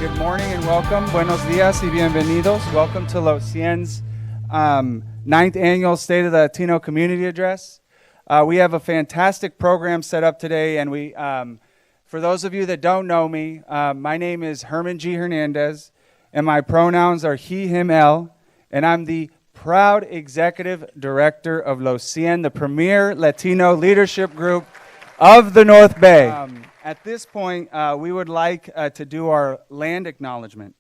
Good morning and welcome. Buenos días y bienvenidos. Welcome to Los Cien's 9th Annual State of the Latino Community Address. We have a fantastic program set up today, and for those of you that don't know me, my name is Herman G. Hernandez, and my pronouns are he, him, el, and I'm the proud executive director of Los Cien, the premier Latino leadership group of the North Bay. At this point, we would like to do our land acknowledgement.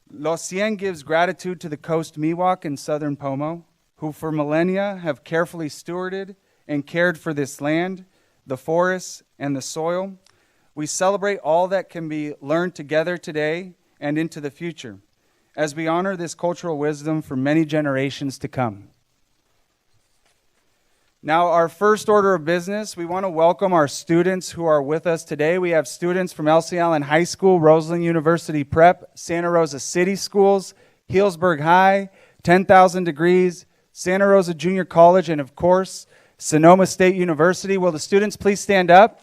Los Cien gives gratitude to the Coast Miwok in southern Pomo, who for millennia have carefully stewarded and cared for this land, the forests, and the soil. We celebrate all that can be learned together today and into the future, as we honor this cultural wisdom for many generations to come. Now, our first order of business, we want to welcome our students who are with us today. We have students from Elsie Allen High School, Roseland University Prep, Santa Rosa City Schools, Healdsburg High, 10,000 Degrees, Santa Rosa Junior College, and of course, Sonoma State University. Will the students please stand up?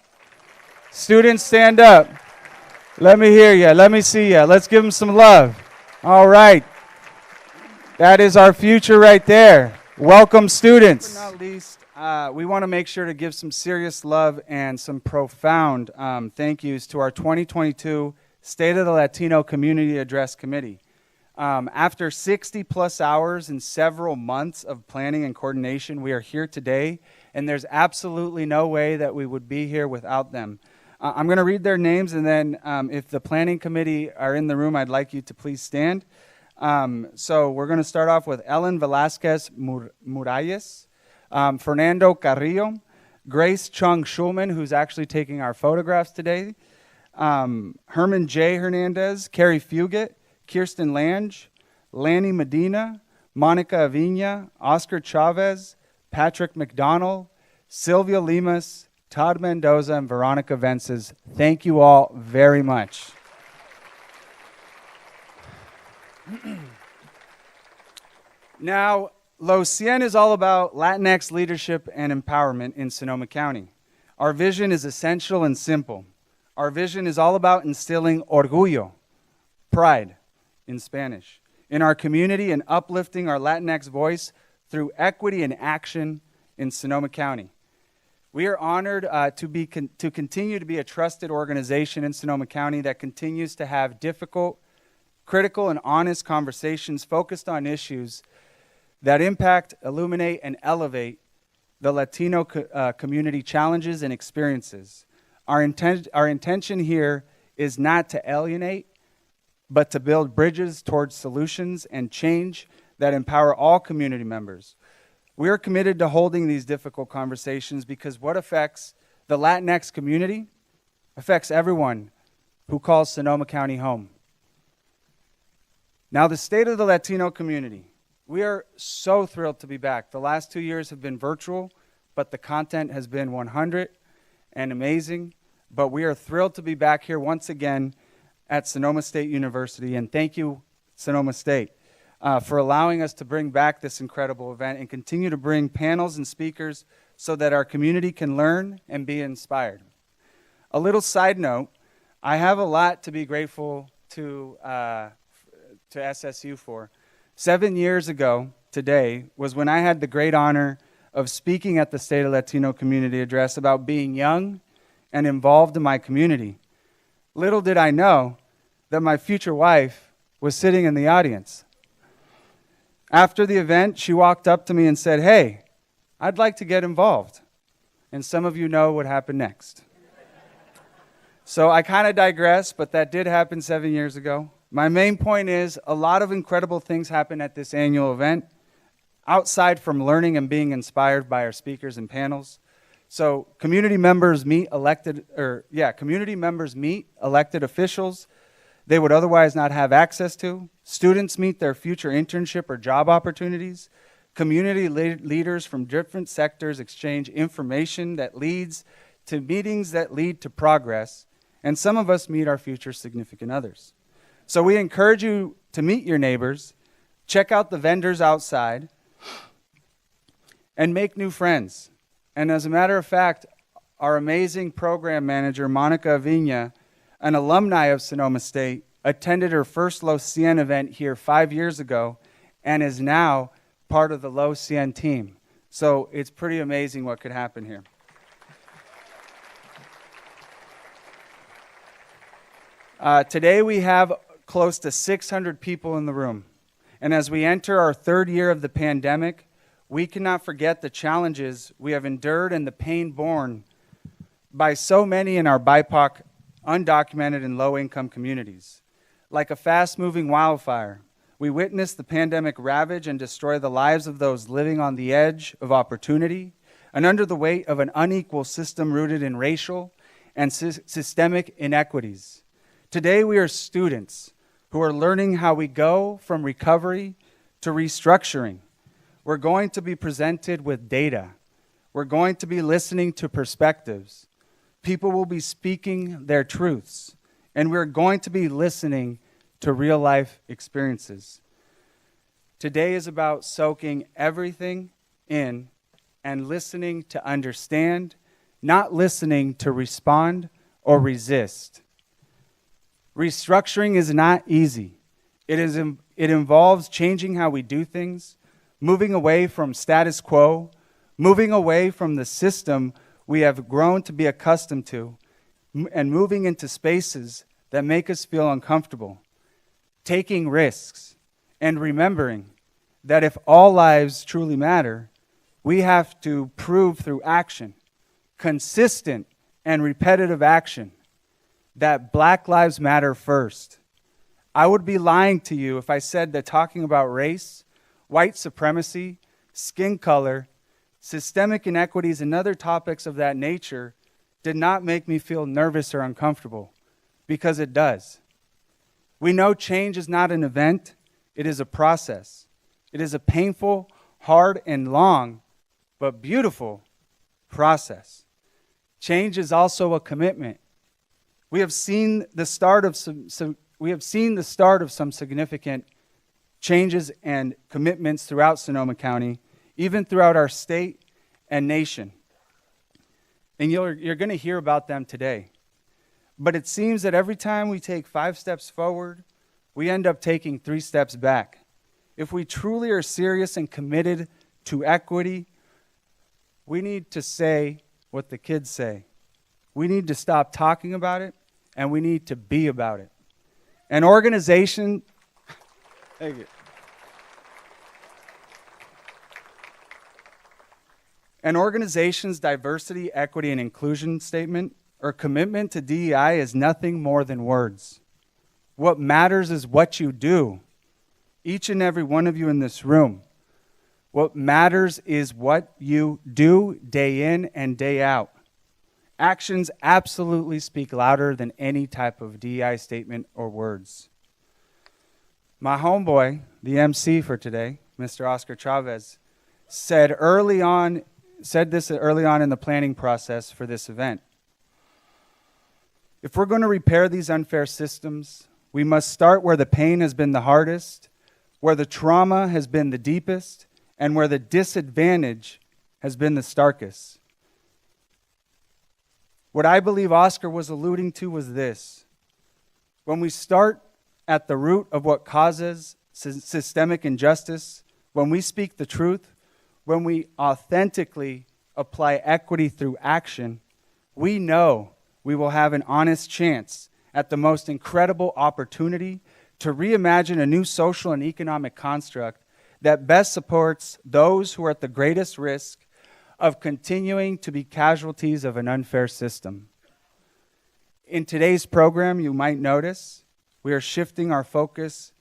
Students, stand up. Let me hear you. Let me see you. Let's give them some love. All right. That is our future right there. Welcome, students. Last but not least, we want to make sure to give some serious love and some profound thank yous to our 2022 State of the Latino Community Address Committee. After 60-plus hours and several months of planning and coordination, we are here today, and there's absolutely no way that we would be here without them. I'm going to read their names, and then if the planning committee are in the room, I'd like you to please stand. So we're going to start off with Ellen Velasquez Muralles, Fernando Carrillo, Grace Chung Schulman, who's actually taking our photographs today, Herman J. Hernandez, Carrie Fugit, Kirsten Lange, Lanny Medina, Monica Avina, Oscar Chavez, Patrick McDonald, Sylvia Limas, Todd Mendoza, and Veronica Vences. Thank you all very much. Now, Los Cien is all about Latinx leadership and empowerment in Sonoma County. Our vision is essential and simple. Our vision is all about instilling orgullo, pride in Spanish, in our community and uplifting our Latinx voice through equity and action in Sonoma County. We are honored to continue to be a trusted organization in Sonoma County that continues to have difficult, critical, and honest conversations focused on issues that impact, illuminate, and elevate the Latino community challenges and experiences. Our intention here is not to alienate, but to build bridges towards solutions and change that empower all community members. We are committed to holding these difficult conversations because what affects the Latinx community affects everyone who calls Sonoma County home. Now, the state of the Latino community. We are so thrilled to be back. The last 2 years have been virtual, but the content has been 100 and amazing. But we are thrilled to be back here once again at Sonoma State University. And thank you, Sonoma State, for allowing us to bring back this incredible event and continue to bring panels and speakers so that our community can learn and be inspired. A little side note, I have a lot to be grateful to SSU for. 7 years ago today was when I had the great honor of speaking at the State of Latino Community Address about being young and involved in my community. Little did I know that my future wife was sitting in the audience. After the event, she walked up to me and said, "Hey, I'd like to get involved." And some of you know what happened next. So I kind of digress, but that did happen 7 years ago. My main point is a lot of incredible things happen at this annual event, outside from learning and being inspired by our speakers and panels. So community members meet elected officials they would otherwise not have access to. Students meet their future internship or job opportunities. Community leaders from different sectors exchange information that leads to meetings that lead to progress. And some of us meet our future significant others. So we encourage you to meet your neighbors, check out the vendors outside, and make new friends. And as a matter of fact, our amazing program manager, Monica Avina, an alumni of Sonoma State, attended her first Los Cien event here 5 years ago, and is now part of the Los Cien team. So it's pretty amazing what could happen here. Today we have close to 600 people in the room. And as we enter our third year of the pandemic, we cannot forget the challenges we have endured and the pain borne by so many in our BIPOC, undocumented, and low-income communities. Like a fast-moving wildfire, we witnessed the pandemic ravage and destroy the lives of those living on the edge of opportunity and under the weight of an unequal system rooted in racial and systemic inequities. Today, we are students who are learning how we go from recovery to restructuring. We're going to be presented with data. We're going to be listening to perspectives. People will be speaking their truths, and we're going to be listening to real-life experiences. Today is about soaking everything in and listening to understand, not listening to respond or resist. Restructuring is not easy. It involves changing how we do things, moving away from status quo, moving away from the system we have grown to be accustomed to, and moving into spaces that make us feel uncomfortable, taking risks, and remembering that if all lives truly matter, we have to prove through action, consistent and repetitive action, that Black lives matter first. I would be lying to you if I said that talking about race, white supremacy, skin color, systemic inequities, and other topics of that nature did not make me feel nervous or uncomfortable, because it does. We know change is not an event, it is a process. It is a painful, hard, and long, but beautiful process. Change is also a commitment. We have seen the start of some significant changes and commitments throughout Sonoma County, even throughout our state and nation. And you're going to hear about them today. But it seems that every time we take 5 steps forward, we end up taking 3 steps back. If we truly are serious and committed to equity, we need to say what the kids say. We need to stop talking about it, and we need to be about it. An organization, thank you. An organization's diversity, equity, and inclusion statement or commitment to DEI is nothing more than words. What matters is what you do. Each and every one of you in this room. What matters is what you do day in and day out. Actions absolutely speak louder than any type of DEI statement or words. My homeboy, the MC for today, Mr. Oscar Chavez, said this early on in the planning process for this event. If we're going to repair these unfair systems, we must start where the pain has been the hardest, where the trauma has been the deepest, and where the disadvantage has been the starkest. What I believe Oscar was alluding to was this. When we start at the root of what causes systemic injustice, when we speak the truth, when we authentically apply equity through action, we know we will have an honest chance at the most incredible opportunity to reimagine a new social and economic construct that best supports those who are at the greatest risk of continuing to be casualties of an unfair system. In today's program, you might notice, we are shifting our focus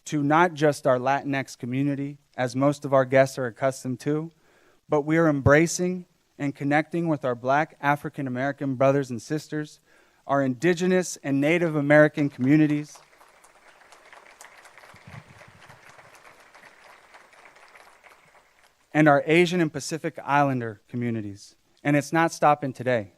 to not just our Latinx community, as most of our guests are accustomed to, but we are embracing and connecting with our Black African American brothers and sisters, our Indigenous and Native American communities, and our Asian and Pacific Islander communities. And it's not stopping today.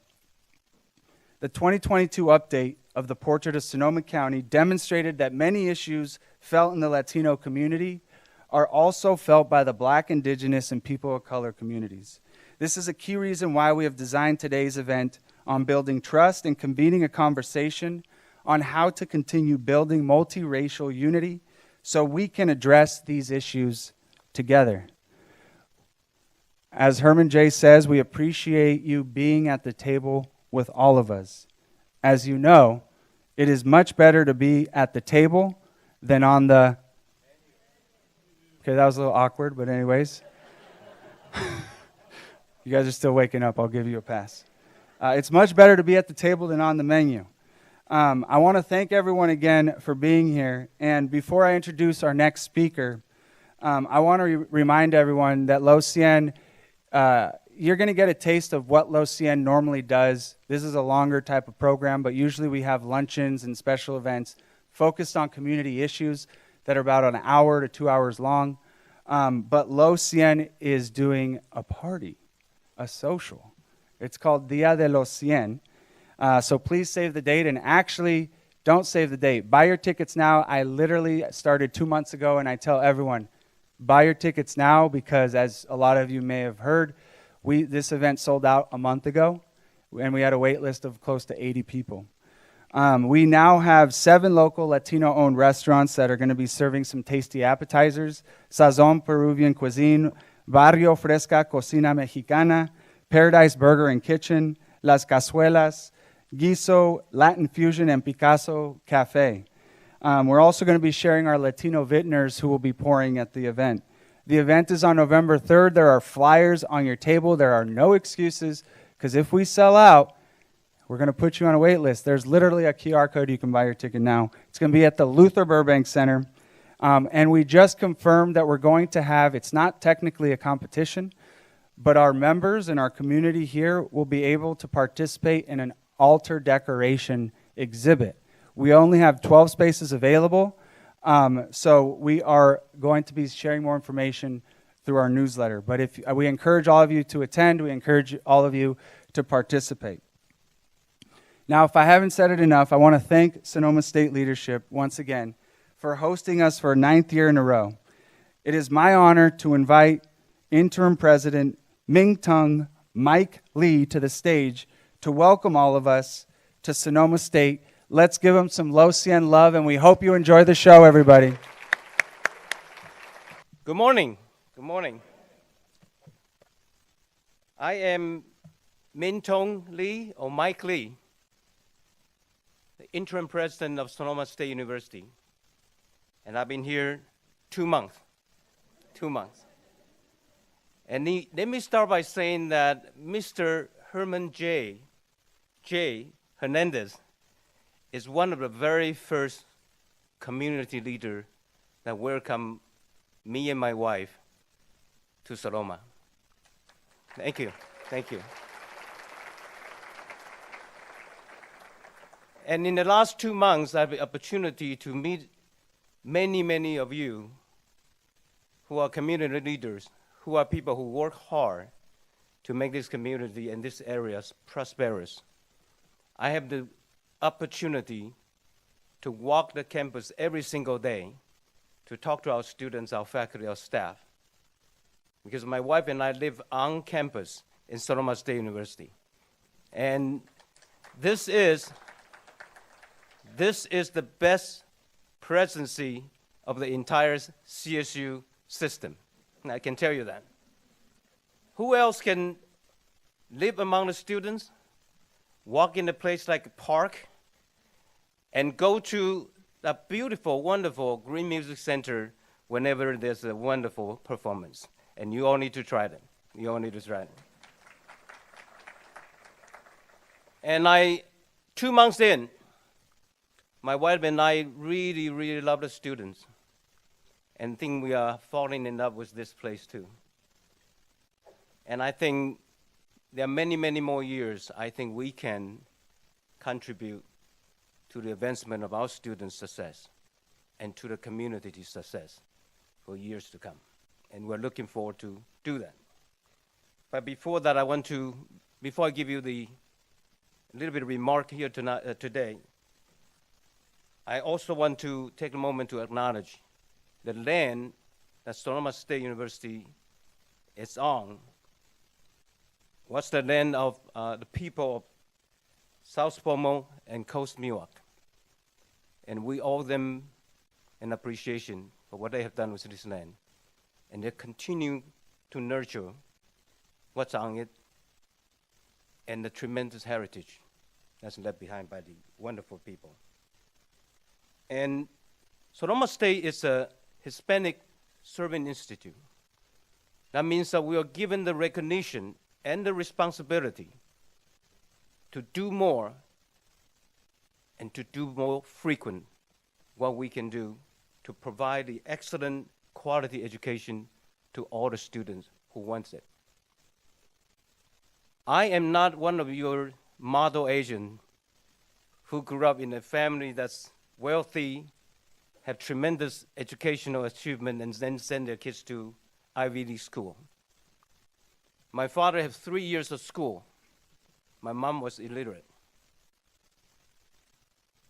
The 2022 update of the Portrait of Sonoma County demonstrated that many issues felt in the Latino community are also felt by the Black, Indigenous, and people of color communities. This is a key reason why we have designed today's event on building trust and convening a conversation on how to continue building multiracial unity so we can address these issues together. As Herman J. says, we appreciate you being at the table with all of us. As you know, it is much better to be at the table than on the... Okay, that was a little awkward, but anyways. You guys are still waking up. I'll give you a pass. It's much better to be at the table than on the menu. I want to thank everyone again for being here. And before I introduce our next speaker, I want to remind everyone that Los Cien, you're going to get a taste of what Los Cien normally does. This is a longer type of program, but usually we have luncheons and special events focused on community issues that are about an hour to 2 hours long. But Los Cien is doing a party, a social. It's called Dia de Los Cien. So please save the date, and actually, don't save the date. Buy your tickets now. I literally started 2 months ago, and I tell everyone, buy your tickets now because, as a lot of you may have heard, this event sold out a month ago, and we had a wait list of close to 80 people. We now have 7 local Latino-owned restaurants that are going to be serving some tasty appetizers: Sazon Peruvian Cuisine, Barrio Fresca Cocina Mexicana, Paradise Burger and Kitchen, Las Cazuelas, Guiso, Latin Fusion, and Picasso Cafe. We're also going to be sharing our Latino vintners who will be pouring at the event. The event is on November 3rd. There are flyers on your table. There are no excuses, because if we sell out, we're going to put you on a wait list. There's literally a QR code. You can buy your ticket now. It's going to be at the Luther Burbank Center. And we just confirmed that we're going to have, it's not technically a competition, but our members and our community here will be able to participate in an altar decoration exhibit. We only have 12 spaces available, so we are going to be sharing more information through our newsletter. But we encourage all of you to attend. We encourage all of you to participate. Now, if I haven't said it enough, I want to thank Sonoma State leadership once again for hosting us for a 9th year in a row. It is my honor to invite Interim President Ming Tung Mike Lee to the stage to welcome all of us to Sonoma State. Let's give him some Los Cien love, and we hope you enjoy the show, everybody. Good morning. Good morning. I am Min Tong Lee, or Mike Lee, the interim president of Sonoma State University. And I've been here 2 months. 2 months. And let me start by saying that Mr. Herman J. Hernandez is one of the very first community leaders that welcomed me and my wife to Sonoma. Thank you. Thank you. And in the last 2 months, I have the opportunity to meet many of you who are community leaders, who are people who work hard to make this community and this area prosperous. I have the opportunity to walk the campus every single day to talk to our students, our faculty, our staff, because my wife and I live on campus in Sonoma State University. And this is the best presidency of the entire CSU system. And I can tell you that. Who else can live among the students, walk in a place like a park, and go to a beautiful, wonderful Green Music Center whenever there's a wonderful performance? And you all need to try them. You all need to try them. And 2 months in, my wife and I really love the students and think we are falling in love with this place too. And I think there are many more years I think we can contribute to the advancement of our students' success and to the community's success for years to come. And we're looking forward to do that. But before that, before I give you a little bit of remark here today, I also want to take a moment to acknowledge the land that Sonoma State University is on. What's the land of the people of South Pomo and Coast Miwok. and we owe them an appreciation for what they have done with this land. And they continue to nurture what's on it and the tremendous heritage that's left behind by the wonderful people. And Sonoma State is a Hispanic Serving Institute. That means that we are given the recognition and the responsibility to do more and to do more frequent what we can do to provide the excellent quality education to all the students who want it. I am not one of your model Asian who grew up in a family that's wealthy, have tremendous educational achievement, and then send their kids to Ivy League school. My father had 3 years of school. My mom was illiterate.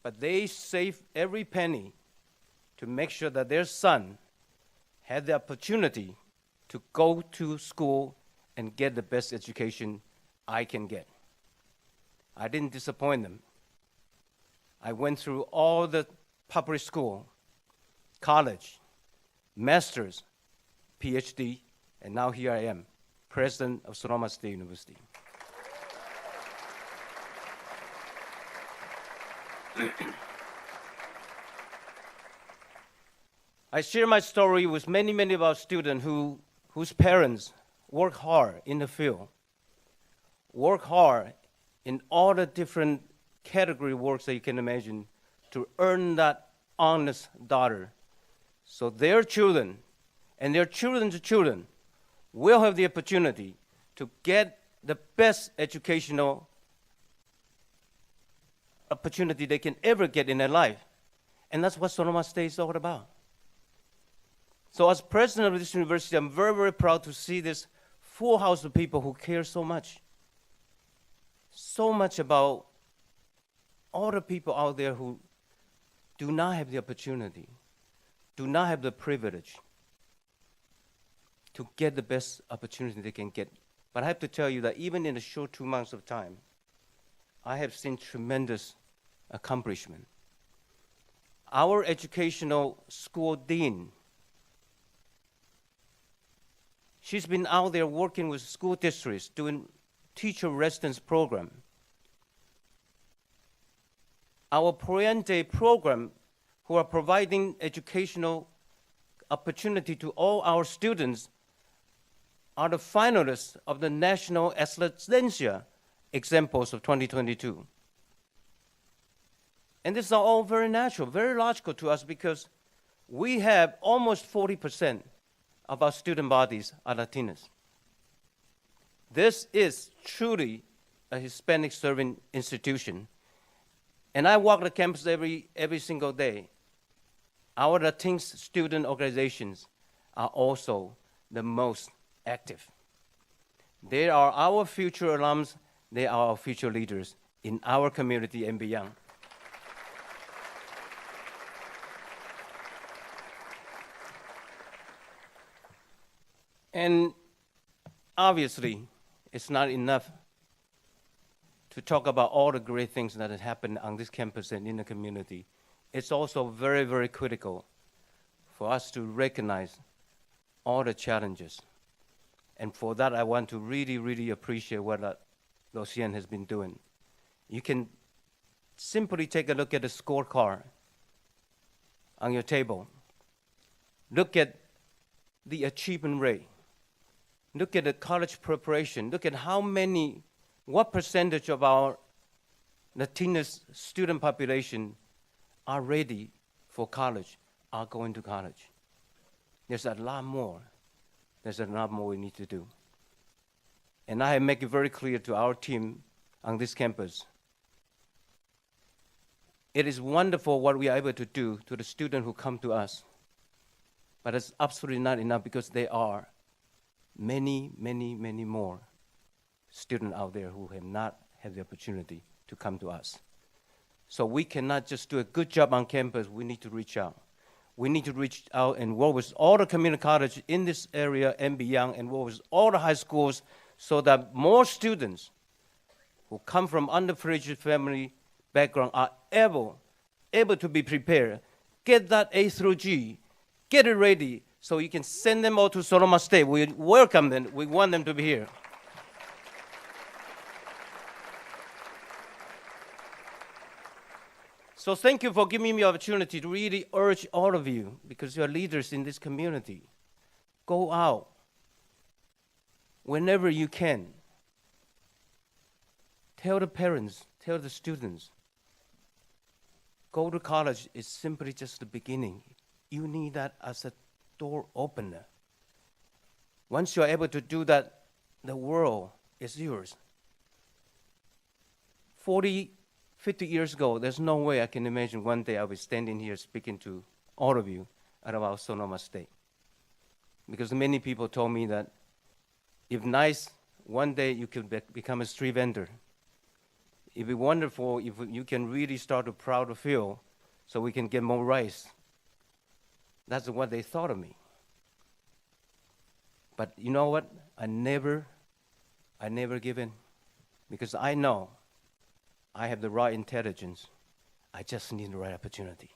But they saved every penny to make sure that their son had the opportunity to go to school and get the best education I can get. I didn't disappoint them. I went through all the public school, college, master's, PhD, and now here I am, president of Sonoma State University. I share my story with many, many of our students whose parents work hard in the field, work hard in all the different category works that you can imagine to earn that honest dollar. So their children and their children's children will have the opportunity to get the best educational opportunity they can ever get in their life. And that's what Sonoma State is all about. So as president of this university, I'm very, very proud to see this full house of people who care so much about all the people out there who do not have the opportunity, do not have the privilege to get the best opportunity they can get. But I have to tell you that even in the short 2 months of time, I have seen tremendous accomplishment. Our educational school dean, she's been out there working with school districts, doing teacher residence program. Our Puente program, who are providing educational opportunity to all our students, are the finalists of the National Excelencia examples of 2022. And this is all very natural, very logical to us because we have almost 40% of our student bodies are Latinos. This is truly a Hispanic serving institution. And I walk the campus every single day. Our Latino student organizations are also the most active. They are our future alums. They are our future leaders in our community and beyond. And obviously, it's not enough to talk about all the great things that have happened on this campus and in the community. It's also very, very critical for us to recognize all the challenges. And for that, I want to really, really appreciate what Los Cien has been doing. You can simply take a look at the scorecard on your table. Look at the achievement rate. Look at the college preparation. Look at what percentage of our Latino student population are ready for college, are going to college. There's a lot more. There's a lot more we need to do. And I make it very clear to our team on this campus. It is wonderful what we are able to do to the students who come to us. But it's absolutely not enough because there are many, many, many more students out there who have not had the opportunity to come to us. So we cannot just do a good job on campus. We need to reach out. We need to reach out and work with all the community colleges in this area and beyond, and work with all the high schools so that more students who come from underprivileged family background are able able to be prepared, get that A through G, get it ready so you can send them all to Sonoma State. We welcome them. We want them to be here. So thank you for giving me the opportunity to really urge all of you, because you are leaders in this community. Go out whenever you can. Tell the parents, tell the students, go to college is simply just the beginning. You need that as a door opener. Once you are able to do that, the world is yours. 40, 50 years ago, there's no way I can imagine one day I'll be standing here speaking to all of you about Sonoma State. Because many people told me that if nice, one day you can become a street vendor. It'd be wonderful if you can really start to proud to feel so we can get more rice. That's what they thought of me. But you know what? I never give in, because I know I have the right intelligence. I just need the right opportunity.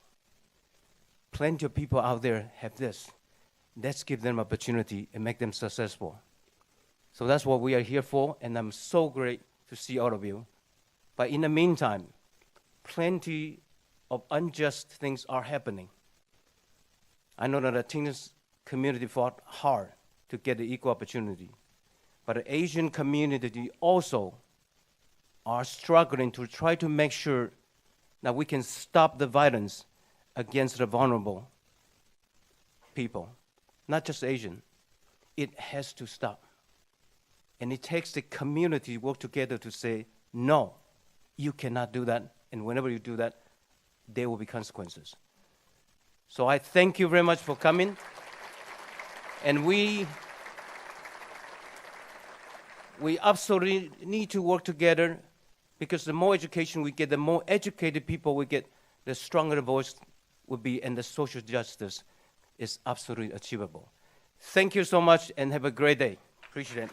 Plenty of people out there have this. Let's give them opportunity and make them successful. So that's what we are here for, and I'm so great to see all of you. But in the meantime, plenty of unjust things are happening. I know that the Latino community fought hard to get the equal opportunity, but the Asian community also are struggling to try to make sure that we can stop the violence against the vulnerable people, not just Asian. It has to stop. And it takes the community to work together to say, no, you cannot do that. And whenever you do that, there will be consequences. So I thank you very much for coming. And we absolutely need to work together, because the more education we get, the more educated people we get, the stronger the voice will be, and the social justice is absolutely achievable. Thank you so much, and have a great day. Appreciate it.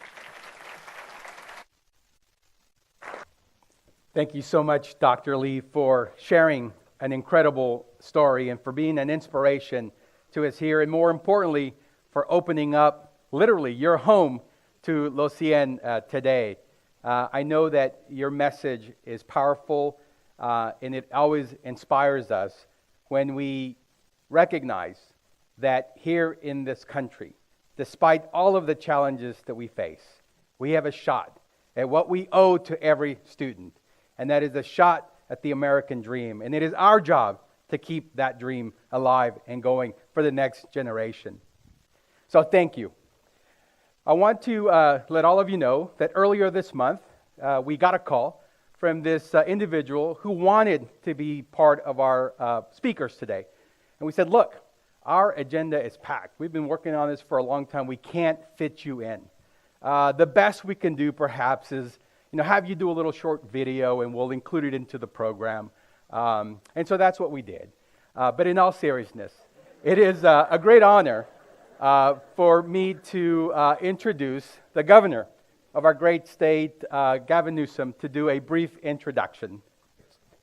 Thank you so much, Dr. Lee, for sharing an incredible story and for being an inspiration to us here, and more importantly, for opening up, literally, your home to Los Cien today. I know that your message is powerful, and it always inspires us when we recognize that here in this country, despite all of the challenges that we face, we have a shot at what we owe to every student, and that is a shot at the American dream. And it is our job to keep that dream alive and going for the next generation. So thank you. I want to let all of you know that earlier this month, we got a call from this individual who wanted to be part of our speakers today. And we said, look, our agenda is packed. We've been working on this for a long time. We can't fit you in. The best we can do, perhaps, is have you do a little short video, and we'll include it into the program. And so that's what we did. But in all seriousness, it is a great honor for me to introduce the governor of our great state, Gavin Newsom, to do a brief introduction.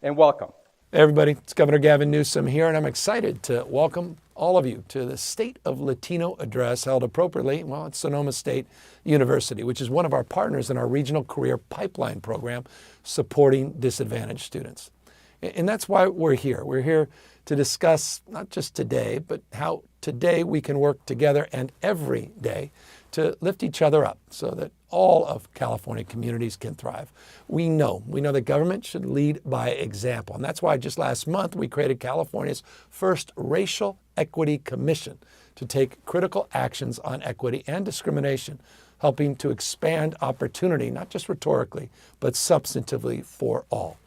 And welcome. Hey everybody, it's Governor Gavin Newsom here, and I'm excited to welcome all of you to the State of Latino address held appropriately, at Sonoma State University, which is one of our partners in our Regional Career Pipeline program supporting disadvantaged students. And that's why we're here. We're here to discuss not just today, but how today we can work together and every day to lift each other up so that all of California communities can thrive. We know that government should lead by example. And that's why just last month we created California's first Racial Equity Commission to take critical actions on equity and discrimination, helping to expand opportunity, not just rhetorically, but substantively for all.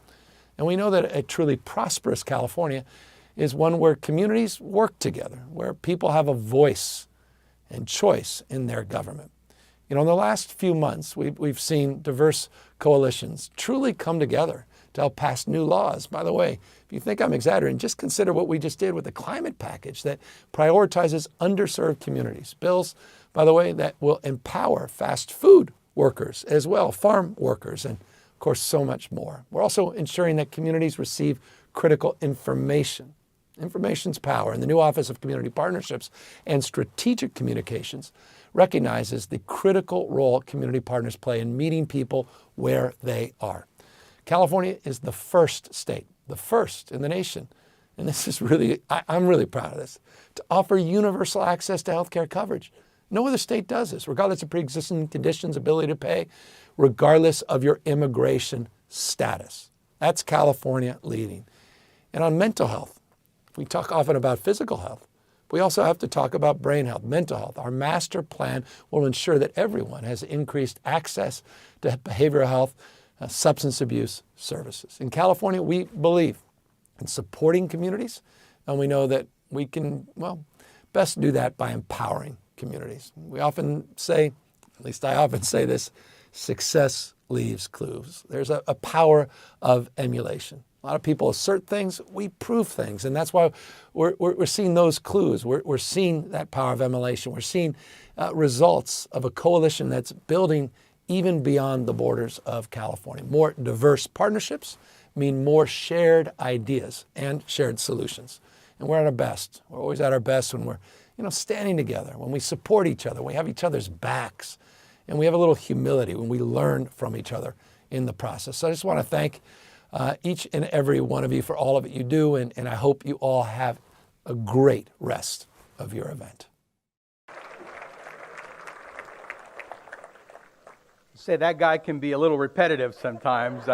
And we know that a truly prosperous California is one where communities work together, where people have a voice and choice in their government. In the last few months, we've seen diverse coalitions truly come together to help pass new laws. By the way, if you think I'm exaggerating, just consider what we just did with the climate package that prioritizes underserved communities. Bills, by the way, that will empower fast food workers as well, farm workers, and of course, so much more. We're also ensuring that communities receive critical information. Information's power, and the new Office of Community Partnerships and Strategic Communications recognizes the critical role community partners play in meeting people where they are. California is the first state, the first in the nation, and this is really, I'm really proud of this, to offer universal access to healthcare coverage. No other state does this, regardless of pre-existing conditions, ability to pay, regardless of your immigration status. That's California leading. And on mental health, we talk often about physical health. We also have to talk about brain health, mental health. Our master plan will ensure that everyone has increased access to behavioral health, substance abuse services. In California, we believe in supporting communities, and we know that we can, well, best do that by empowering communities. We often say, at least I often say this, success leaves clues. There's a power of emulation. A lot of people assert things, we prove things, and that's why we're seeing those clues. We're seeing that power of emulation. We're seeing results of a coalition that's building even beyond the borders of California. More diverse partnerships mean more shared ideas and shared solutions. And we're at our best. We're always at our best when we're standing together, when we support each other, we have each other's backs, and we have a little humility when we learn from each other in the process. So I just want to thank each and every one of you for all of it you do, and I hope you all have a great rest of your event. Say that guy can be a little repetitive sometimes,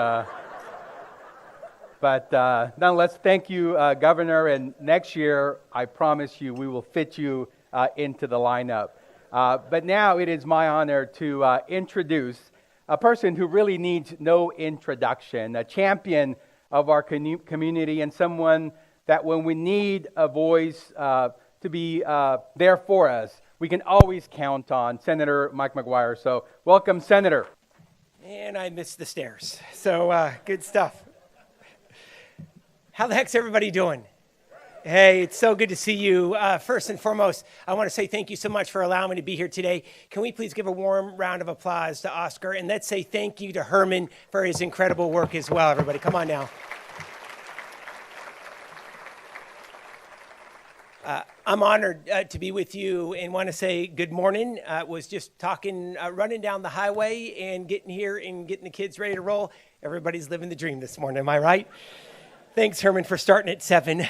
but nonetheless, thank you, Governor, and next year, I promise you, we will fit you into the lineup. But now it is my honor to introduce a person who really needs no introduction, a champion of our community, and someone that when we need a voice to be there for us, we can always count on, Senator Mike McGuire. So welcome, Senator. And I missed the stairs. So good stuff. How the heck's everybody doing? Hey, it's so good to see you. First and foremost, I want to say thank you so much for allowing me to be here today. Can we please give a warm round of applause to Oscar? And let's say thank you to Herman for his incredible work as well, everybody. Come on now. I'm honored to be with you and want to say good morning. Was just talking, running down the highway and getting here and getting the kids ready to roll. Everybody's living the dream this morning, am I right? Thanks, Herman, for starting at 7.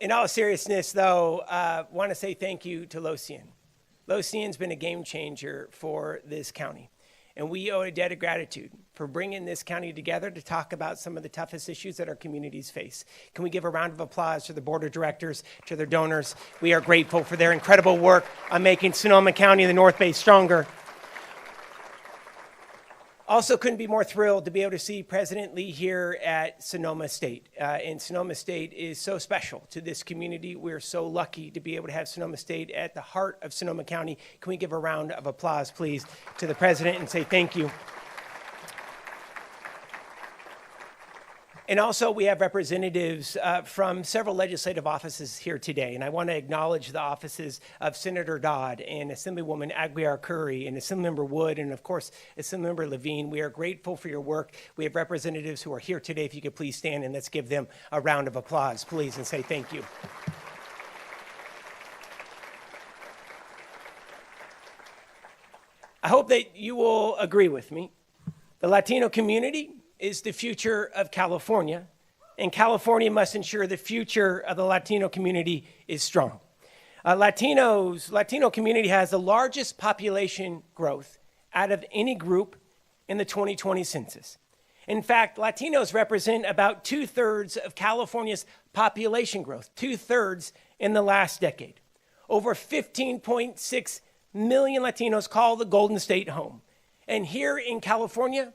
In all seriousness, though, want to say thank you to Los Cien. Los Cien's been a game changer for this county, and we owe a debt of gratitude for bringing this county together to talk about some of the toughest issues that our communities face. Can we give a round of applause to the board of directors, to their donors? We are grateful for their incredible work on making Sonoma County and the North Bay stronger. Also couldn't be more thrilled to be able to see President Lee here at Sonoma State. And Sonoma State is so special to this community. We're so lucky to be able to have Sonoma State at the heart of Sonoma County. Can we give a round of applause, please, to the president and say thank you? And also, we have representatives from several legislative offices here today. And I want to acknowledge the offices of Senator Dodd and Assemblywoman Aguiar-Curry and Assemblymember Wood and, of course, Assemblymember Levine. We are grateful for your work. We have representatives who are here today. If you could please stand and let's give them a round of applause, please, and say thank you. I hope that you will agree with me. The Latino community is the future of California, and California must ensure the future of the Latino community is strong. Latino community has the largest population growth out of any group in the 2020 census. In fact, Latinos represent about 2/3 of California's population growth, 2/3 in the last decade. Over 15.6 million Latinos call the Golden State home. And here in California,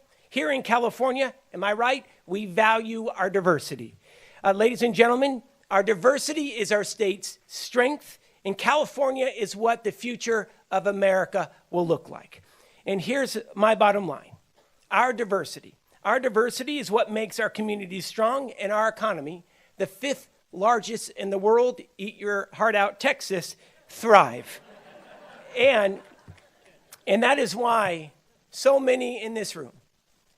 am I right? We value our diversity. Ladies and gentlemen, our diversity is our state's strength, and California is what the future of America will look like. And here's my bottom line. Our diversity is what makes our communities strong and our economy, the 5th largest in the world, eat your heart out, Texas, thrive. And that is why so many in this room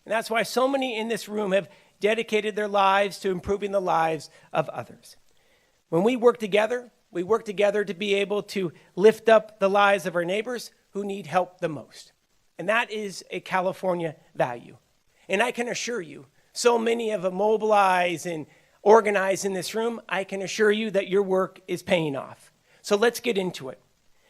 And that's why so many in this room have dedicated their lives to improving the lives of others. When we work together to be able to lift up the lives of our neighbors who need help the most. And that is a California value. And I can assure you, so many of them mobilize and organize in this room, I can assure you that your work is paying off. So let's get into it.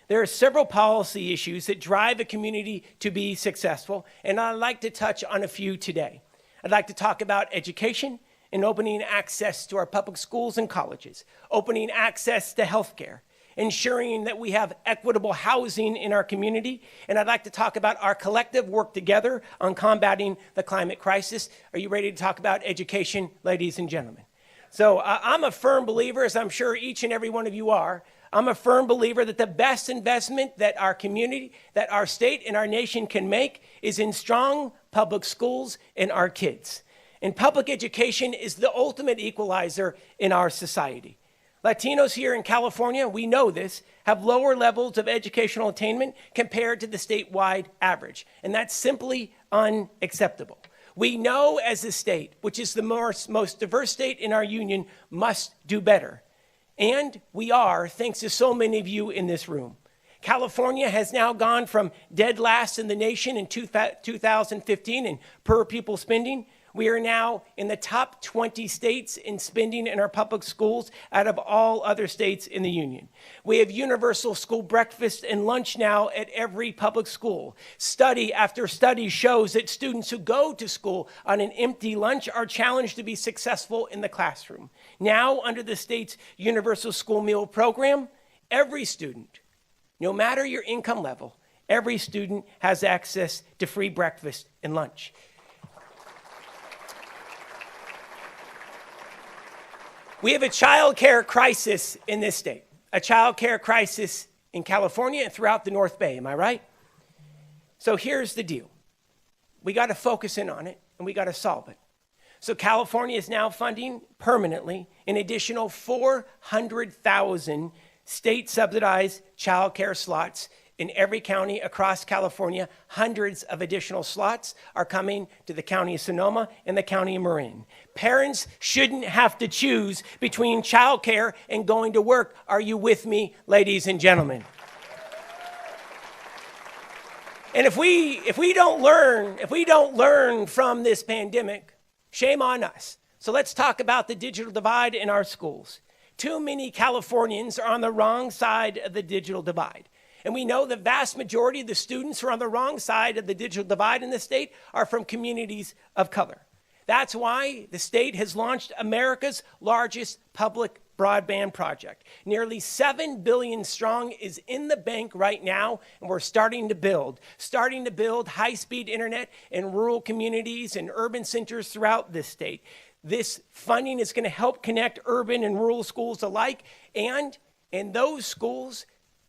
There are several policy issues that drive a community to be successful, and I'd like to touch on a few today. I'd like to talk about education and opening access to our public schools and colleges, opening access to healthcare, ensuring that we have equitable housing in our community, and I'd like to talk about our collective work together on combating the climate crisis. Are you ready to talk about education, ladies and gentlemen? So I'm a firm believer, as I'm sure each and every one of you are, I'm a firm believer that the best investment that our community, that our state and our nation can make is in strong public schools and our kids. And public education is the ultimate equalizer in our society. Latinos here in California, we know this, have lower levels of educational attainment compared to the statewide average. And that's simply unacceptable. We know as a state, which is the most diverse state in our union, must do better. And we are, thanks to so many of you in this room. California has now gone from dead last in the nation in 2015 in per pupil spending. We are now in the top 20 states in spending in our public schools out of all other states in the union. We have universal school breakfast and lunch now at every public school. Study after study shows that students who go to school on an empty lunch are challenged to be successful in the classroom. Now, under the state's universal school meal program, every student, no matter your income level, every student has access to free breakfast and lunch. We have a child care crisis in this state, a child care crisis in California and throughout the North Bay, am I right? So here's the deal. We got to focus in on it, and we got to solve it. So California is now funding permanently an additional 400,000 state-subsidized child care slots in every county across California. Hundreds of additional slots are coming to the county of Sonoma and the county of Marin. Parents shouldn't have to choose between childcare and going to work. Are you with me, ladies and gentlemen? And if we don't learn from this pandemic, shame on us. So let's talk about the digital divide in our schools. Too many Californians are on the wrong side of the digital divide. And we know the vast majority of the students who are on the wrong side of the digital divide in the state are from communities of color. That's why the state has launched America's largest public broadband project. Nearly 7 billion strong is in the bank right now, and we're starting to build high-speed internet in rural communities and urban centers throughout this state. This funding is going to help connect urban and rural schools alike, and in those schools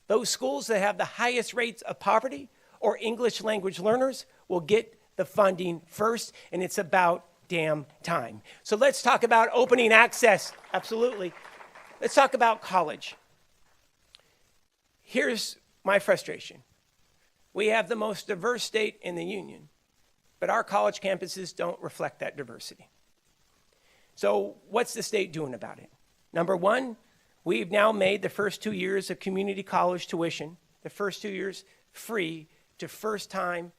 that have the highest rates of poverty or English language learners will get the funding first, and it's about damn time. So let's talk about opening access. Absolutely. Let's talk about college. Here's my frustration. We have the most diverse state in the union, but our college campuses don't reflect that diversity. So what's the state doing about it? Number one, we've now made the first 2 years of community college tuition, the first 2 years free to first-time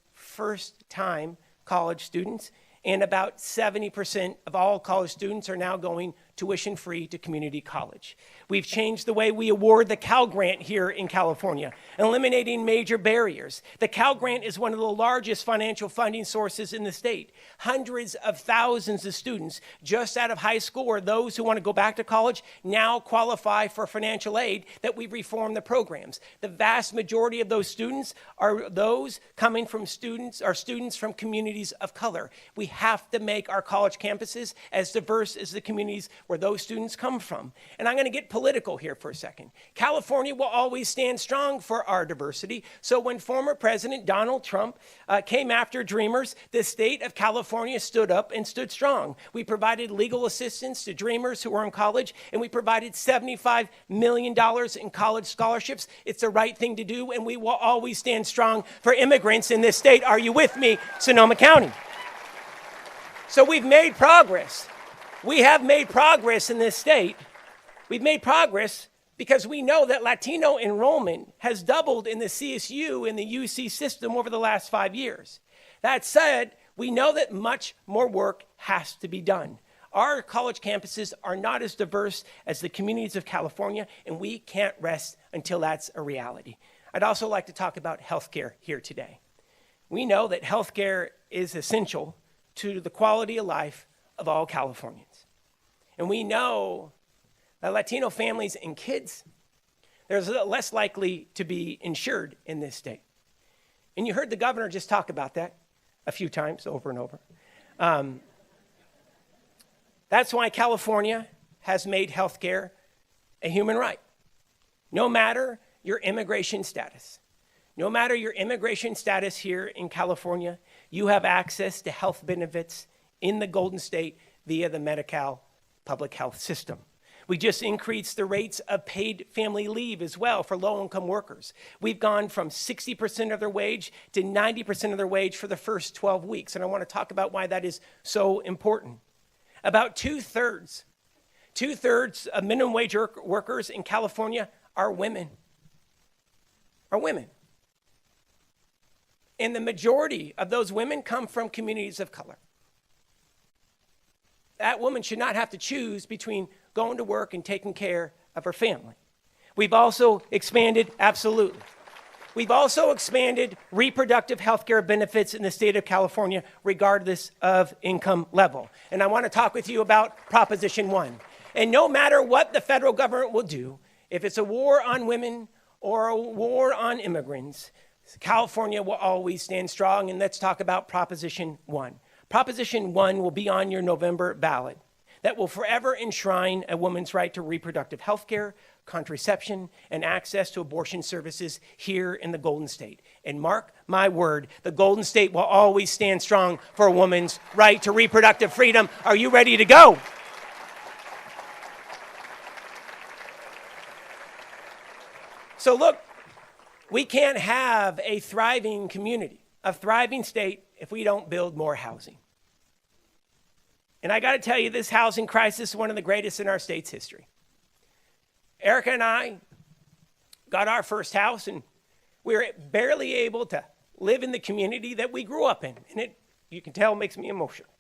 college students, and about 70% of all college students are now going tuition-free to community college. We've changed the way we award the Cal Grant here in California, eliminating major barriers. The Cal Grant is one of the largest financial funding sources in the state. Hundreds of thousands of students just out of high school or those who want to go back to college now qualify for financial aid that we've reformed the programs. The vast majority of those students are those coming from students from communities of color. We have to make our college campuses as diverse as the communities where those students come from. And I'm going to get political here for a second. California will always stand strong for our diversity. So when former President Donald Trump came after Dreamers, the state of California stood up and stood strong. We provided legal assistance to Dreamers who were in college, and we provided $75 million in college scholarships. It's the right thing to do, and we will always stand strong for immigrants in this state. Are you with me, Sonoma County? So we've made progress. We have made progress in this state. We've made progress because we know that Latino enrollment has doubled in the CSU and the UC system over the last 5 years. That said, we know that much more work has to be done. Our college campuses are not as diverse as the communities of California, and we can't rest until that's a reality. I'd also like to talk about healthcare here today. We know that healthcare is essential to the quality of life of all Californians. And we know that Latino families and kids, they're less likely to be insured in this state. And you heard the governor just talk about that a few times over and over. That's why California has made healthcare a human right. No matter your immigration status, no matter your immigration status here in California, you have access to health benefits in the Golden State via the Medi-Cal public health system. We just increased the rates of paid family leave as well for low-income workers. We've gone from 60% of their wage to 90% of their wage for the first 12 weeks, and I want to talk about why that is so important. About two-thirds of minimum wage workers in California are women. And the majority of those women come from communities of color. That woman should not have to choose between going to work and taking care of her family. We've also expanded, absolutely. We've also expanded reproductive health care benefits in the state of California, regardless of income level. And I want to talk with you about Proposition 1. And no matter what the federal government will do, if it's a war on women or a war on immigrants, California will always stand strong. And let's talk about Proposition 1. Proposition 1 will be on your November ballot that will forever enshrine a woman's right to reproductive health care, contraception, and access to abortion services here in the Golden State. And mark my word, the Golden State will always stand strong for a woman's right to reproductive freedom. Are you ready to go? So look, we can't have a thriving community, a thriving state, if we don't build more housing. And I got to tell you, this housing crisis is one of the greatest in our state's history. Erica and I got our first house, and we were barely able to live in the community that we grew up in. And it, you can tell, makes me emotional.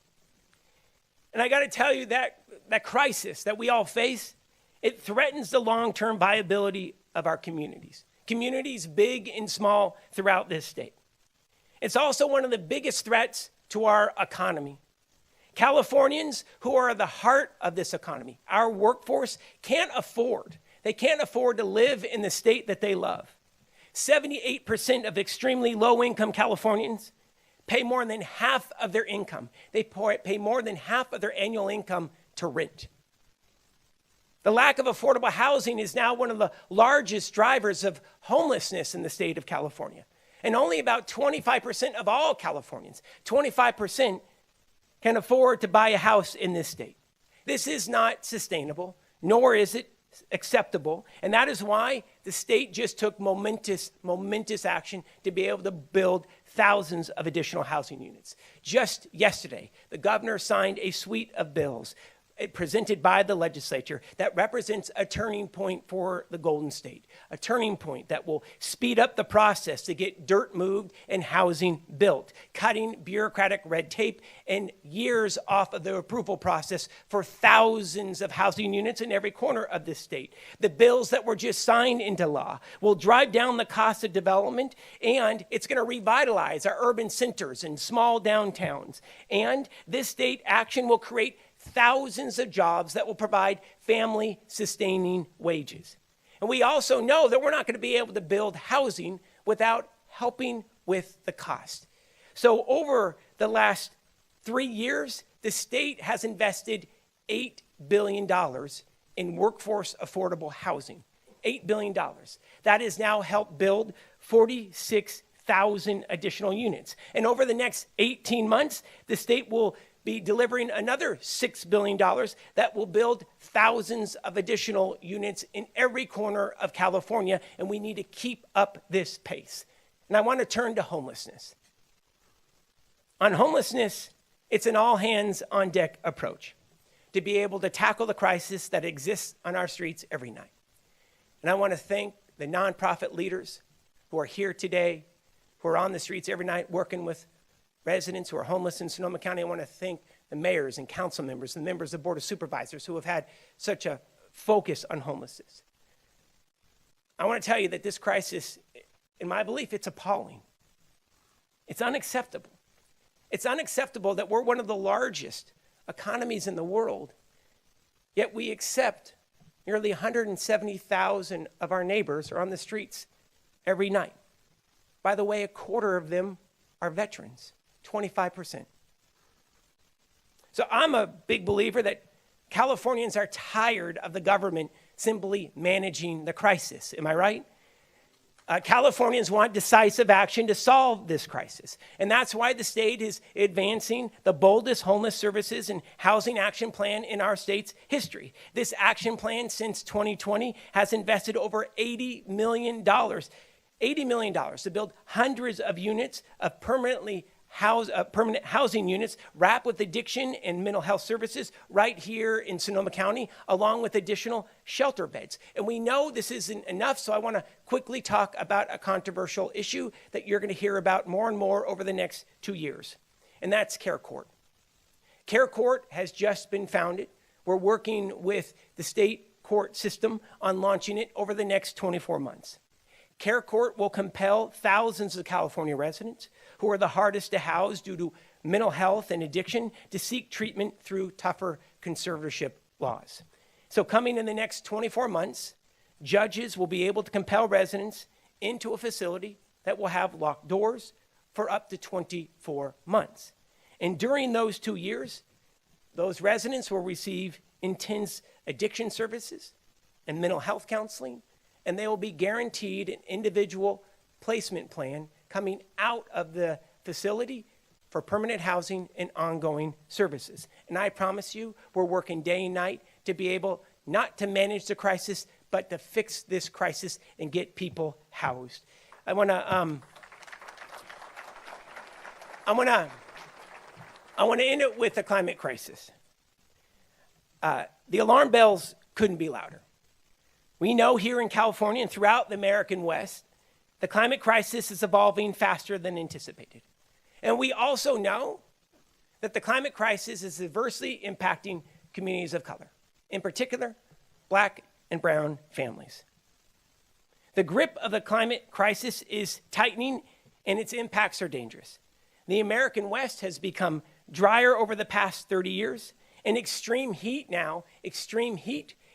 And I got to tell you that crisis that we all face, it threatens the long-term viability of our communities big and small throughout this state. It's also one of the biggest threats to our economy. Californians, who are the heart of this economy, our workforce, can't afford to live in the state that they love. 78% of extremely low-income Californians pay more than half of their income. They pay more than half of their annual income to rent. The lack of affordable housing is now one of the largest drivers of homelessness in the state of California. And only about 25% of all Californians, 25%, can afford to buy a house in this state. This is not sustainable, nor is it acceptable. And that is why the state just took momentous action to be able to build thousands of additional housing units. Just yesterday, the governor signed a suite of bills presented by the legislature that represents a turning point for the Golden State, a turning point that will speed up the process to get dirt moved and housing built, cutting bureaucratic red tape and years off of the approval process for thousands of housing units in every corner of this state. The bills that were just signed into law will drive down the cost of development, and it's going to revitalize our urban centers and small downtowns. And this state action will create thousands of jobs that will provide family-sustaining wages. And we also know that we're not going to be able to build housing without helping with the cost. So over the last 3 years, the state has invested $8 billion in workforce affordable housing. $8 billion. That has now helped build 46,000 additional units. And over the next 18 months, the state will be delivering another $6 billion that will build thousands of additional units in every corner of California, and we need to keep up this pace. And I want to turn to homelessness. On homelessness, It's an all-hands-on-deck approach to be able to tackle the crisis that exists on our streets every night. And I want to thank the nonprofit leaders who are here today, who are on the streets every night working with residents who are homeless in Sonoma County. I want to thank the mayors and council members and members of the Board of Supervisors who have had such a focus on homelessness. I want to tell you that this crisis, in my belief, it's appalling. It's unacceptable. It's unacceptable that we're one of the largest economies in the world, yet we accept nearly 170,000 of our neighbors are on the streets every night. By the way, a quarter of them are veterans, 25%. So I'm a big believer that Californians are tired of the government simply managing the crisis. Am I right? Californians want decisive action to solve this crisis. And that's why the state is advancing the boldest homeless services and housing action plan in our state's history. This action plan since 2020 has invested over $80 million to build hundreds of units of permanent housing units wrapped with addiction and mental health services right here in Sonoma County, along with additional shelter beds. And we know this isn't enough, so I want to quickly talk about a controversial issue that you're going to hear about more and more over the next 2 years, and that's Care Court. Care Court has just been founded. We're working with the state court system on launching it over the next 24 months. Care Court will compel thousands of California residents who are the hardest to house due to mental health and addiction to seek treatment through tougher conservatorship laws. So coming in the next 24 months, judges will be able to compel residents into a facility that will have locked doors for up to 24 months. And during those 2 years, those residents will receive intense addiction services and mental health counseling, and they will be guaranteed an individual placement plan coming out of the facility for permanent housing and ongoing services. And I promise you, we're working day and night to be able not to manage the crisis, but to fix this crisis and get people housed. I want to end it with the climate crisis. The alarm bells couldn't be louder. We know here in California and throughout the American West, the climate crisis is evolving faster than anticipated. And we also know that the climate crisis is adversely impacting communities of color, in particular, Black and brown families. The grip of the climate crisis is tightening and its impacts are dangerous. The American West has become drier over the past 30 years, and extreme heat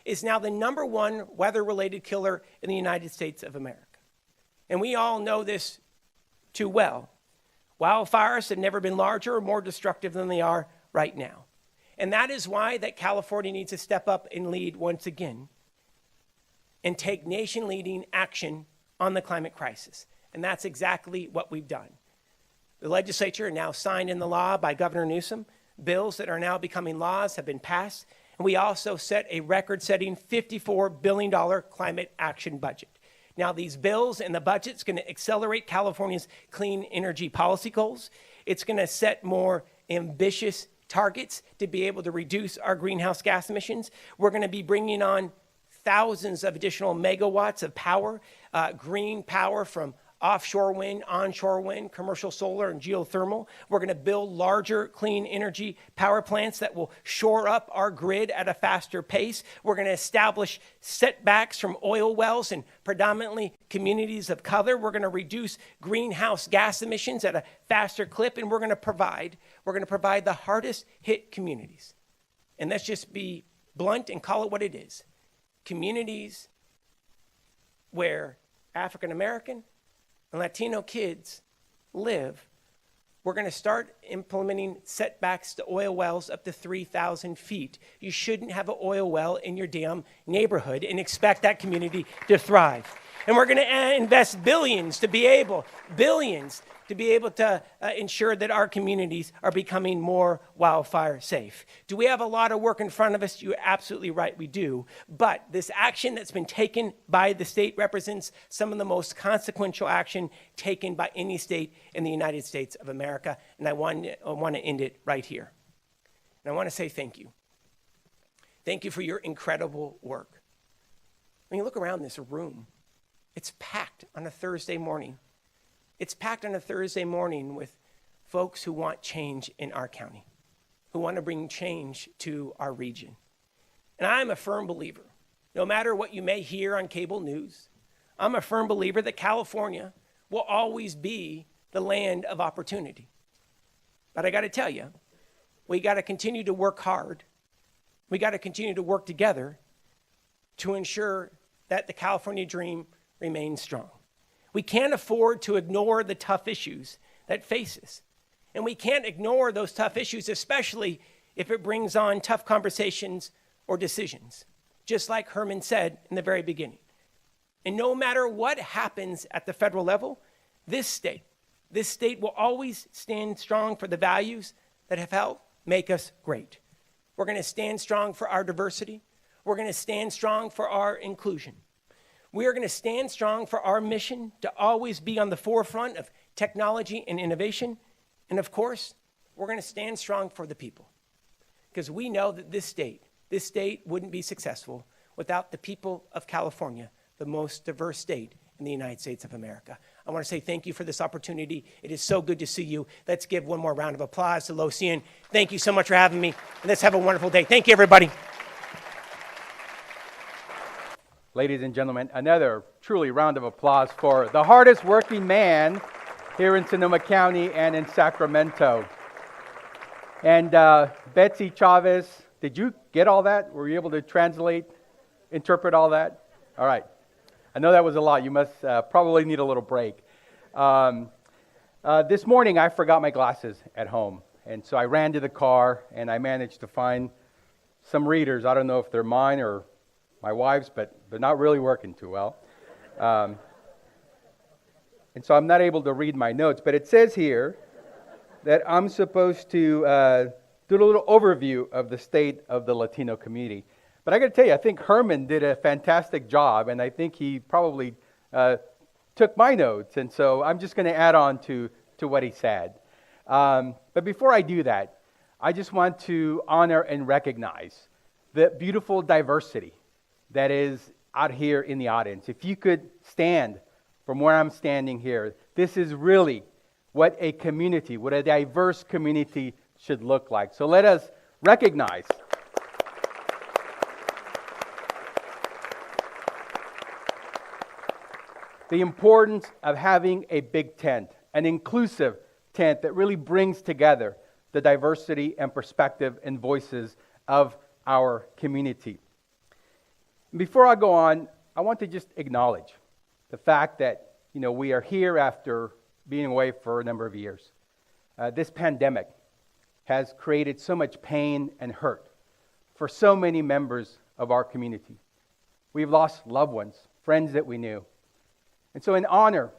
is now the #1 weather-related killer in the United States of America. And we all know this too well. Wildfires have never been larger or more destructive than they are right now. And that is why that California needs to step up and lead once again and take nation-leading action on the climate crisis. And that's exactly what we've done. The legislature now signed into law by Governor Newsom. Bills that are now becoming laws have been passed. And we also set a record-setting $54 billion climate action budget. Now, these bills and the budget's going to accelerate California's clean energy policy goals. It's going to set more ambitious targets to be able to reduce our greenhouse gas emissions. We're going to be bringing on thousands of additional megawatts of power, green power from offshore wind, onshore wind, commercial solar, and geothermal. We're going to build larger clean energy power plants that will shore up our grid at a faster pace. We're going to establish setbacks from oil wells in predominantly communities of color. We're going to reduce greenhouse gas emissions at a faster clip, and we're going to provide the hardest hit communities. And let's just be blunt and call it what it is. Communities where African American and Latino kids live, we're going to start implementing setbacks to oil wells up to 3,000 feet. You shouldn't have an oil well in your damn neighborhood and expect that community to thrive. And we're going to invest billions to be able to be able to ensure that our communities are becoming more wildfire safe. Do we have a lot of work in front of us? You're absolutely right, we do. But this action that's been taken by the state represents some of the most consequential action taken by any state in the United States of America. And I want to end it right here. And I want to say thank you. Thank you for your incredible work. When you look around this room, it's packed on a Thursday morning. It's packed on a Thursday morning with folks who want change in our county, who want to bring change to our region. And I'm a firm believer, no matter what you may hear on cable news, I'm a firm believer that California will always be the land of opportunity. But I got to tell you, we got to continue to work hard. We got to continue to work together to ensure that the California dream remains strong. We can't afford to ignore the tough issues that face us. And we can't ignore those tough issues, especially if it brings on tough conversations or decisions, just like Herman said in the very beginning. And no matter what happens at the federal level, this state will always stand strong for the values that have helped make us great. We're going to stand strong for our diversity. We're going to stand strong for our inclusion. We are going to stand strong for our mission to always be on the forefront of technology and innovation. And of course, we're going to stand strong for the people. Because we know that this state wouldn't be successful without the people of California, the most diverse state in the United States of America. I want to say thank you for this opportunity. It is so good to see you. Let's give one more round of applause to Los Cien. Thank you so much for having me. And let's have a wonderful day. Thank you, everybody. Ladies and gentlemen, another truly round of applause for the hardest working man here in Sonoma County and in Sacramento. And Betsy Chavez, did you get all that? Were you able to interpret all that? All right. I know that was a lot. You must probably need a little break. This morning, I forgot my glasses at home. And so I ran to the car, and I managed to find some readers. I don't know if they're mine or my wife's, but they're not really working too well. And so I'm not able to read my notes. But it says here that I'm supposed to do a little overview of the state of the Latino community. But I got to tell you, I think Herman did a fantastic job, and I think he probably took my notes. And so I'm just going to add on to what he said. But before I do that, I just want to honor and recognize the beautiful diversity that is out here in the audience. If you could stand from where I'm standing here, this is really what a community, what a diverse community should look like. So let us recognize the importance of having a big tent, an inclusive tent that really brings together the diversity and perspective and voices of our community. Before I go on, I want to just acknowledge the fact that, we are here after being away for a number of years. This pandemic has created so much pain and hurt for so many members of our community. We've lost loved ones, friends that we knew. And so in honor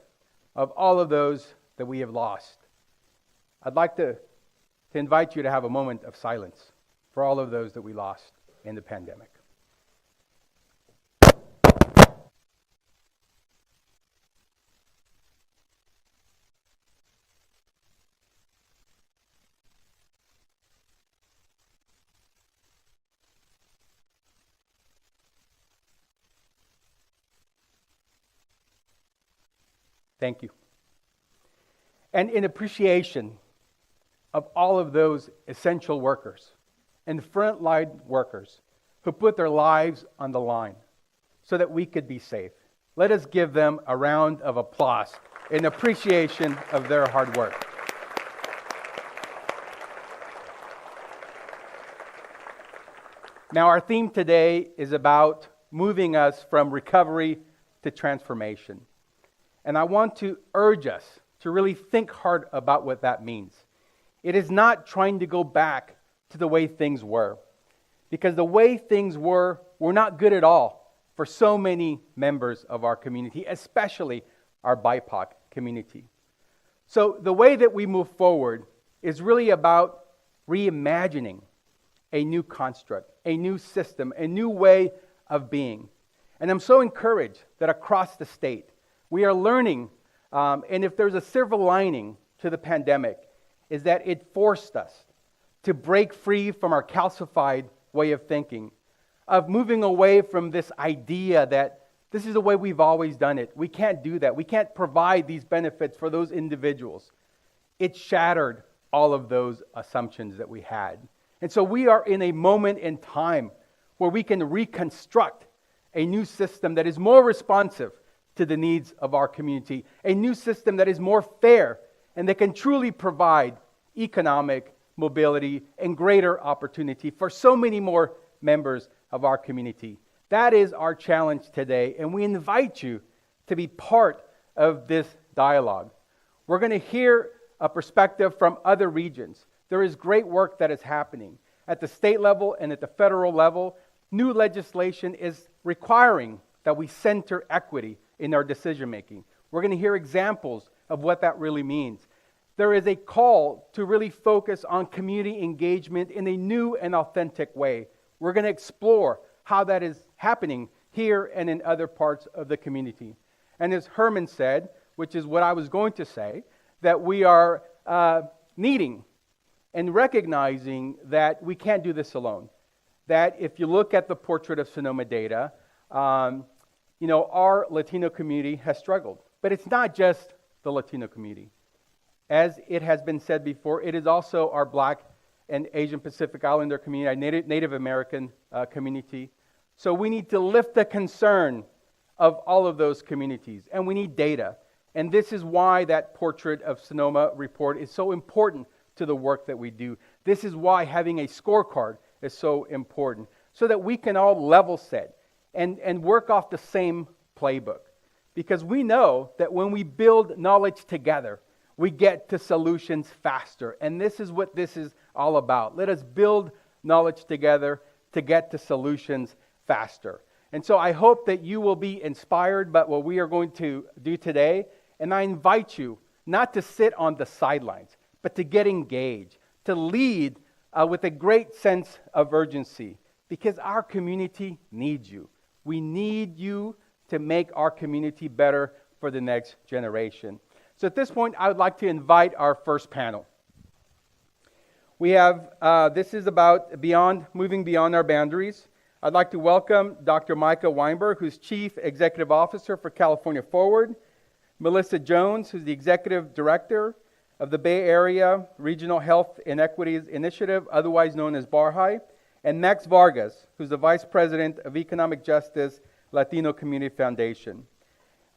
of all of those that we have lost, I'd like to invite you to have a moment of silence for all of those that we lost in the pandemic. Thank you. And in appreciation of all of those essential workers and frontline workers who put their lives on the line so that we could be safe, let us give them a round of applause in appreciation of their hard work. Now, our theme today is about moving us from recovery to transformation. And I want to urge us to really think hard about what that means. It is not trying to go back to the way things were, because the way things were not good at all for so many members of our community, especially our BIPOC community. So the way that we move forward is really about reimagining a new construct, a new system, a new way of being. And I'm so encouraged that across the state, we are learning, and if there's a silver lining to the pandemic, is that it forced us to break free from our calcified way of thinking, of moving away from this idea that this is the way we've always done it. We can't do that. We can't provide these benefits for those individuals. It shattered all of those assumptions that we had. And so we are in a moment in time where we can reconstruct a new system that is more responsive to the needs of our community, a new system that is more fair and that can truly provide economic mobility and greater opportunity for so many more members of our community. That is our challenge today, and we invite you to be part of this dialogue. We're going to hear a perspective from other regions. There is great work that is happening. At the state level and at the federal level, new legislation is requiring that we center equity in our decision making. We're going to hear examples of what that really means. There is a call to really focus on community engagement in a new and authentic way. We're going to explore how that is happening here and in other parts of the community. And as Herman said, which is what I was going to say, that we are needing and recognizing that we can't do this alone. That if you look at the portrait of Sonoma data, our Latino community has struggled. But it's not just the Latino community. As it has been said before, it is also our Black and Asian Pacific Islander community, Native American community. So we need to lift the concern of all of those communities, and we need data. And this is why that Portrait of Sonoma report is so important to the work that we do. This is why having a scorecard is so important, so that we can all level set and work off the same playbook. Because we know that when we build knowledge together, we get to solutions faster. And this is what this is all about. Let us build knowledge together to get to solutions faster. And so I hope that you will be inspired by what we are going to do today. And I invite you not to sit on the sidelines, but to get engaged, to lead with a great sense of urgency, because our community needs you. We need you to make our community better for the next generation. So at this point, I would like to invite our first panel. We have, this is about moving beyond our boundaries. I'd like to welcome Dr. Micah Weinberg, who's Chief Executive Officer for California Forward, Melissa Jones, who's the Executive Director of the Bay Area Regional Health Inequities Initiative, otherwise known as BARHI, and Max Vargas, who's the Vice President of Economic Justice, Latino Community Foundation.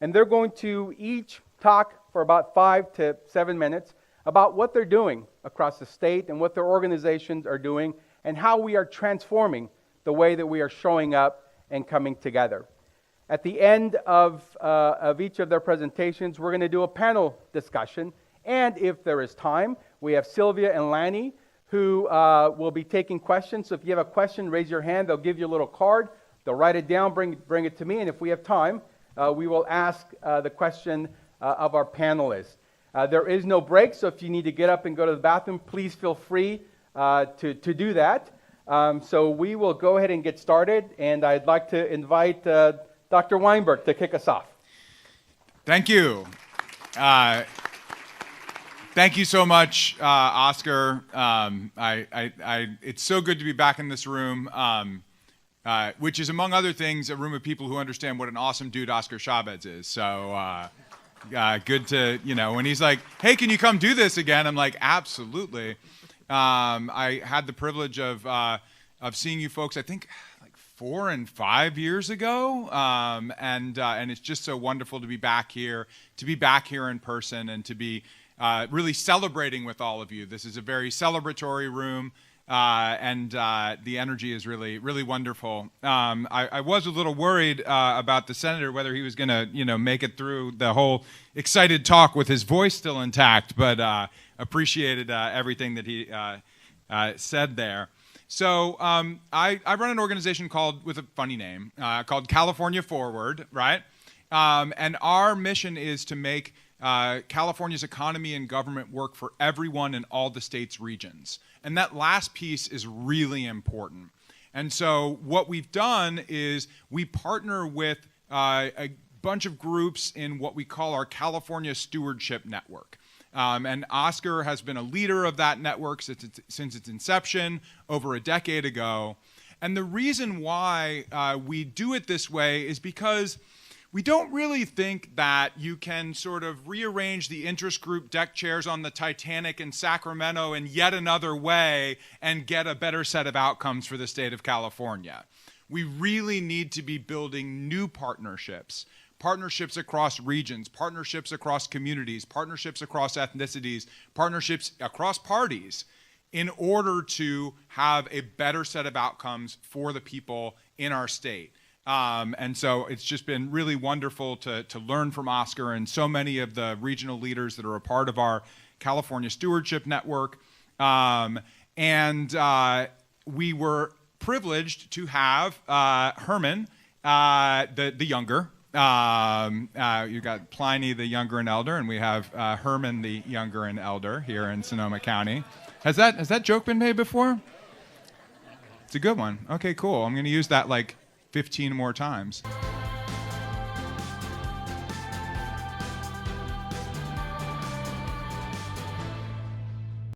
And they're going to each talk for about 5 to 7 minutes about what they're doing across the state and what their organizations are doing and how we are transforming the way that we are showing up and coming together. At the end of each of their presentations, we're going to do a panel discussion. And if there is time, we have Sylvia and Lanny who will be taking questions. So if you have a question, raise your hand. They'll give you a little card. They'll write it down, bring it to me. And if we have time, we will ask the question of our panelists. There is no break, so if you need to get up and go to the bathroom, please feel free to do that. So we will go ahead and get started. And I'd like to invite Dr. Weinberg to kick us off. Thank you. Thank you so much, Oscar. It's so good to be back in this room, which is, among other things, a room of people who understand what an awesome dude Oscar Chavez is. So good to, when he's like, hey, can you come do this again? I'm like, absolutely. I had the privilege of seeing you folks, I think, 4 and 5 years ago, and it's just so wonderful to be back here in person, and to be really celebrating with all of you. This is a very celebratory room, and the energy is really, really wonderful. I was a little worried about the senator, whether he was going to, make it through the whole excited talk with his voice still intact, but appreciated everything that he said there. So I run an organization with a funny name, called California Forward, right? And our mission is to make California's economy and government work for everyone in all the state's regions. And that last piece is really important. And so what we've done is we partner with a bunch of groups in what we call our California Stewardship Network. And Oscar has been a leader of that network since its inception over a decade ago. And the reason why we do it this way is because we don't really think that you can sort of rearrange the interest group deck chairs on the Titanic in Sacramento in yet another way and get a better set of outcomes for the state of California. We really need to be building new partnerships, partnerships across regions, partnerships across communities, partnerships across ethnicities, partnerships across parties, in order to have a better set of outcomes for the people in our state. And so it's just been really wonderful to learn from Oscar and so many of the regional leaders that are a part of our California Stewardship Network. We were privileged to have Herman, the younger. You got Pliny the younger and elder, and we have Herman the younger and elder here in Sonoma County. Has that joke been made before? It's a good one. Okay, cool. I'm going to use that like 15 more times.